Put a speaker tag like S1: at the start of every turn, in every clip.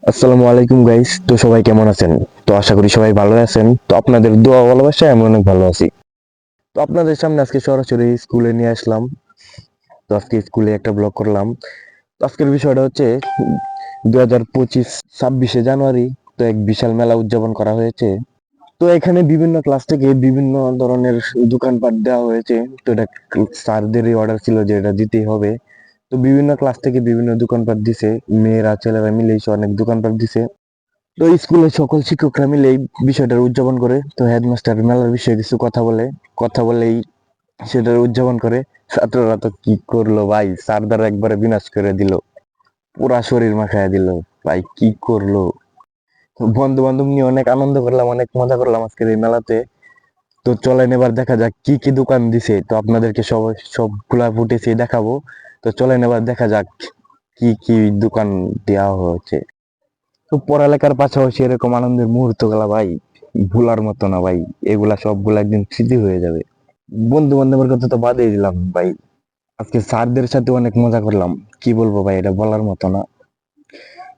S1: আসসালামু আলাইকুম গাইস। তো সবাই কেমন আছেন? তো আশা করি সবাই ভালো আছেন। তো আপনাদের দোয়া ভালোবাসায় আমি অনেক ভালো আছি। তো আপনাদের সামনে আজকে সরাসরি স্কুলে নিয়ে আসলাম। তো আজকে স্কুলে একটা ব্লগ করলাম। তো আজকের বিষয়টা হচ্ছে 2025 26শে জানুয়ারি। তো এক বিশাল মেলা উদযাপন করা হয়েছে। তো এখানে বিভিন্ন ক্লাস থেকে বিভিন্ন ধরনের দোকানপাট দেওয়া হয়েছে। তো এটা স্যারদেরই অর্ডার ছিল যে এটা দিতেই হবে। তো বিভিন্ন ক্লাস থেকে বিভিন্ন দোকানপাট দিছে। মেয়েরা ছেলেরা মিলেই অনেক দোকানপাট দিছে। তো স্কুলের সকল শিক্ষকরা মিলে এই বিষয়টার উদযাপন করে। তো হেডমাস্টার মেলার বিষয়ে কিছু কথা বলেই সেটার উদযাপন করে। ছাত্ররা তো কি করলো ভাই, স্যারদার একবারে বিনাশ করে দিল, পুরা শরীর মাখায় দিল। ভাই কি করলো! বন্ধু বান্ধব নিয়ে অনেক আনন্দ করলাম, অনেক মজা করলাম আজকের এই মেলাতে। তো চলেন এবার দেখা যাক কি কি দোকান দিছে। তো আপনাদেরকে সবগুলা ফুটেছে দেখাবো। তো চলেন এবার দেখা যাক কি কি দোকান দেওয়া হয়েছে। তো পড়ালেখার পাশাপাশি এরকম আনন্দের মুহূর্ত গুলা ভাই ভুলার মতো না ভাই। এগুলা সবগুলা একদিন স্মৃতি হয়ে যাবে। বন্ধু বান্ধবের কথা তো বাদই দিলাম ভাই, আজকে স্যারদের সাথে অনেক মজা করলাম। কি বলবো ভাই, এটা বলার মতো না।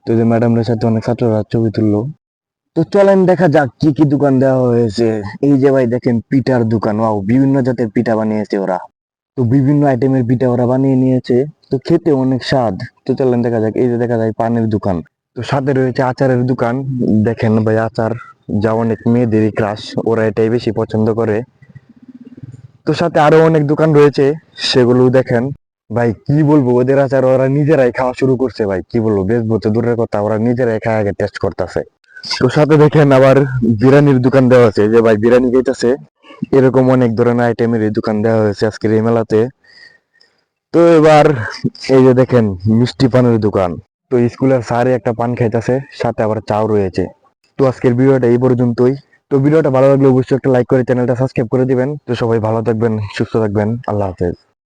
S1: তো যে ম্যাডামদের সাথে অনেক ছাত্ররা ছবি তুললো। তো চলেন দেখা যাক কি কি দোকান দেওয়া হয়েছে। এই যে ভাই দেখেন পিঠার দোকান, ওয়াও, বিভিন্ন জাতের পিঠা বানিয়েছে ওরা। তো বিভিন্ন আইটেমের পিঠা ওরা বানিয়ে নিয়েছে। তো খেতে অনেক স্বাদ। তো চলেন দেখা যাক। এই যে দেখা যায় পানের দোকান। তো সাথে রয়েছে আচারের দোকান। দেখেন ভাই আচার, যা অনেক মেয়েদেরই ক্রাশ, ওরা এটাই বেশি পছন্দ করে। তো সাথে আরো অনেক দোকান রয়েছে, সেগুলো দেখেন। ভাই কি বলবো, ওদের আচার ওরা নিজেরাই খাওয়া শুরু করছে। ভাই কি বলবো, বেচবো তো দূরের কথা, ওরা নিজেরাই খায় আগে টেস্ট করতেছে। তো সাথে দেখেন আবার বিরিয়ানির দোকান দেওয়া আছে, যে ভাই বিরিয়ানি খাইতেছে। এরকম অনেক ধরনের আইটেমের এই দোকান দেওয়া হয়েছে আজকের এই মেলাতে। তো এবার এই যে দেখেন মিষ্টি পানের দোকান। তো স্কুলের স্যারে একটা পান খাইতেছে, সাথে আবার চাও রয়েছে। তো আজকের ভিডিওটা এই পর্যন্তই। তো ভিডিওটা ভালো লাগলে অবশ্যই একটা লাইক করে চ্যানেলটা সাবস্ক্রাইব করে দিবেন। তো সবাই ভালো থাকবেন, সুস্থ থাকবেন, আল্লাহ হাফেজ।